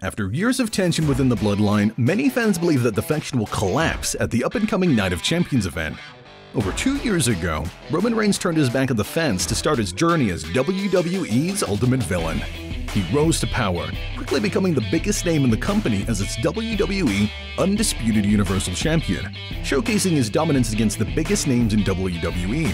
After years of tension within the Bloodline, many fans believe that the faction will collapse at the up-and-coming Night of Champions event. Over 2 years ago, Roman Reigns turned his back on the fans to start his journey as WWE's ultimate villain. He rose to power, quickly becoming the biggest name in the company as its WWE Undisputed Universal Champion, showcasing his dominance against the biggest names in WWE.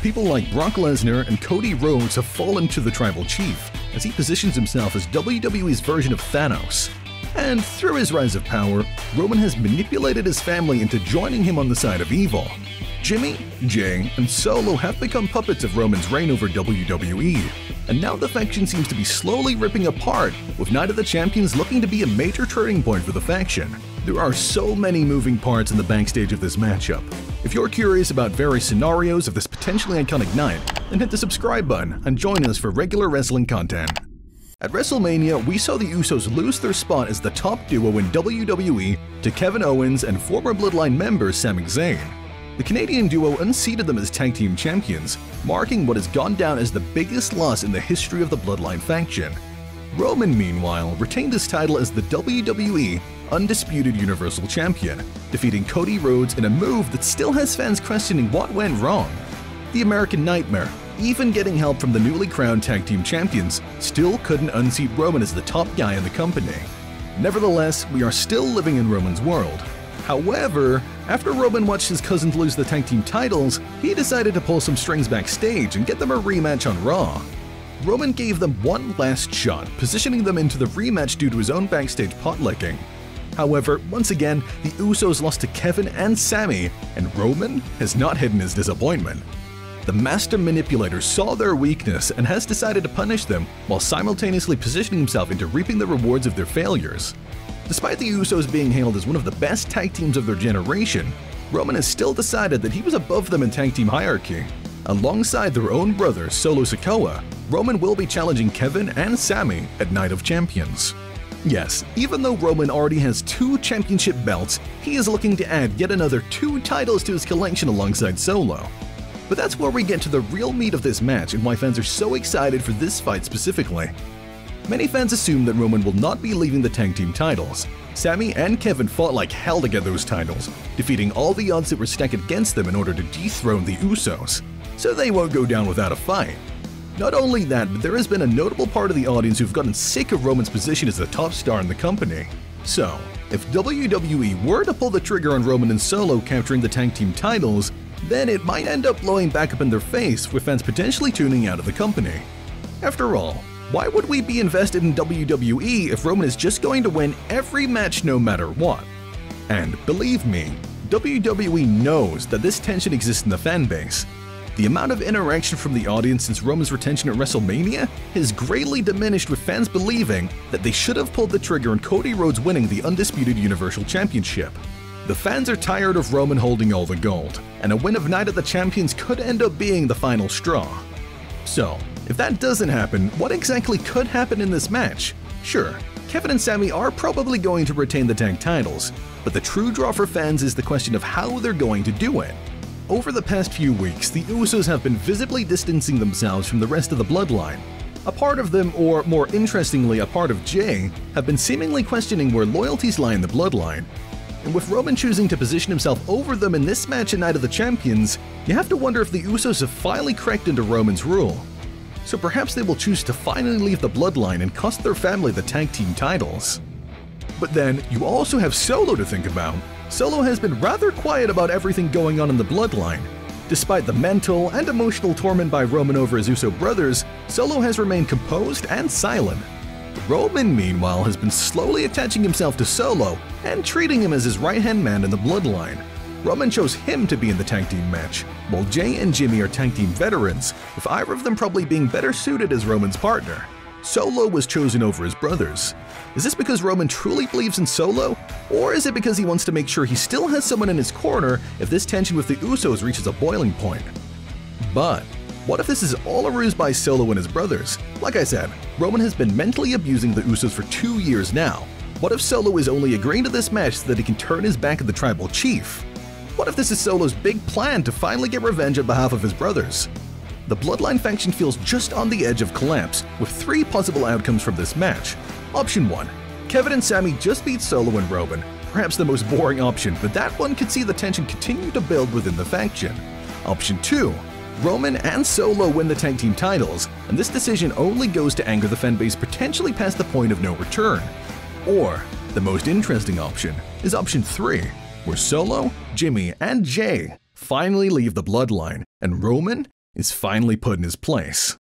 People like Brock Lesnar and Cody Rhodes have fallen to the Tribal Chief, as he positions himself as WWE's version of Thanos. And through his rise of power, Roman has manipulated his family into joining him on the side of evil. Jimmy, Jay, and Solo have become puppets of Roman's reign over WWE, and now the faction seems to be slowly ripping apart, with Night of the Champions looking to be a major turning point for the faction. There are so many moving parts in the backstage of this matchup. If you're curious about various scenarios of this potentially iconic night, then hit the subscribe button and join us for regular wrestling content. At WrestleMania, we saw the Usos lose their spot as the top duo in WWE to Kevin Owens and former Bloodline member Sami Zayn. The Canadian duo unseated them as tag team champions, marking what has gone down as the biggest loss in the history of the Bloodline faction. Roman, meanwhile, retained his title as the WWE Undisputed Universal Champion, defeating Cody Rhodes in a move that still has fans questioning what went wrong. The American Nightmare, even getting help from the newly crowned tag team champions, still couldn't unseat Roman as the top guy in the company. Nevertheless, we are still living in Roman's world. However, after Roman watched his cousins lose the tag team titles, he decided to pull some strings backstage and get them a rematch on Raw. Roman gave them one last shot, positioning them into the rematch due to his own backstage pot-licking. However, once again, the Usos lost to Kevin and Sami, and Roman has not hidden his disappointment. The master manipulator saw their weakness and has decided to punish them while simultaneously positioning himself into reaping the rewards of their failures. Despite the Usos being hailed as one of the best tag teams of their generation, Roman has still decided that he was above them in tag team hierarchy. Alongside their own brother, Solo Sikoa, Roman will be challenging Kevin and Sami at Night of Champions. Yes, even though Roman already has 2 championship belts, he is looking to add yet another 2 titles to his collection alongside Solo. But that's where we get to the real meat of this match and why fans are so excited for this fight specifically. Many fans assume that Roman will not be leaving the tag team titles. Sami and Kevin fought like hell to get those titles, defeating all the odds that were stacked against them in order to dethrone the Usos, so they won't go down without a fight. Not only that, but there has been a notable part of the audience who've gotten sick of Roman's position as the top star in the company. So, if WWE were to pull the trigger on Roman and Solo capturing the tag team titles, then it might end up blowing back up in their face, with fans potentially tuning out of the company. After all, why would we be invested in WWE if Roman is just going to win every match no matter what? And believe me, WWE knows that this tension exists in the fanbase. The amount of interaction from the audience since Roman's retention at WrestleMania has greatly diminished, with fans believing that they should have pulled the trigger on Cody Rhodes winning the Undisputed Universal Championship. The fans are tired of Roman holding all the gold, and a win of Night of the Champions could end up being the final straw. So, if that doesn't happen, what exactly could happen in this match? Sure, Kevin and Sami are probably going to retain the tag titles, but the true draw for fans is the question of how they're going to do it. Over the past few weeks, the Usos have been visibly distancing themselves from the rest of the Bloodline. A part of them, or more interestingly, a part of Jay, have been seemingly questioning where loyalties lie in the Bloodline. And with Roman choosing to position himself over them in this match at Night of the Champions, you have to wonder if the Usos have finally cracked into Roman's rule. So perhaps they will choose to finally leave the Bloodline and cost their family the tag team titles. But then, you also have Solo to think about. Solo has been rather quiet about everything going on in the Bloodline. Despite the mental and emotional torment by Roman over his Uso brothers, Solo has remained composed and silent. Roman, meanwhile, has been slowly attaching himself to Solo and treating him as his right-hand man in the Bloodline. Roman chose him to be in the tag team match, while Jay and Jimmy are tag team veterans, with either of them probably being better suited as Roman's partner. Solo was chosen over his brothers. Is this because Roman truly believes in Solo, or is it because he wants to make sure he still has someone in his corner if this tension with the Usos reaches a boiling point? But what if this is all a ruse by Solo and his brothers? Like I said, Roman has been mentally abusing the Usos for 2 years now. What if Solo is only agreeing to this match so that he can turn his back on the Tribal Chief? What if this is Solo's big plan to finally get revenge on behalf of his brothers? The Bloodline faction feels just on the edge of collapse, with 3 possible outcomes from this match. Option 1. Kevin and Sami just beat Solo and Roman, perhaps the most boring option, but that one could see the tension continue to build within the faction. Option 2. Roman and Solo win the tag team titles, and this decision only goes to anger the fanbase potentially past the point of no return. Or, the most interesting option is option 3, where Solo, Jimmy, and Jay finally leave the Bloodline, and Roman is finally put in his place.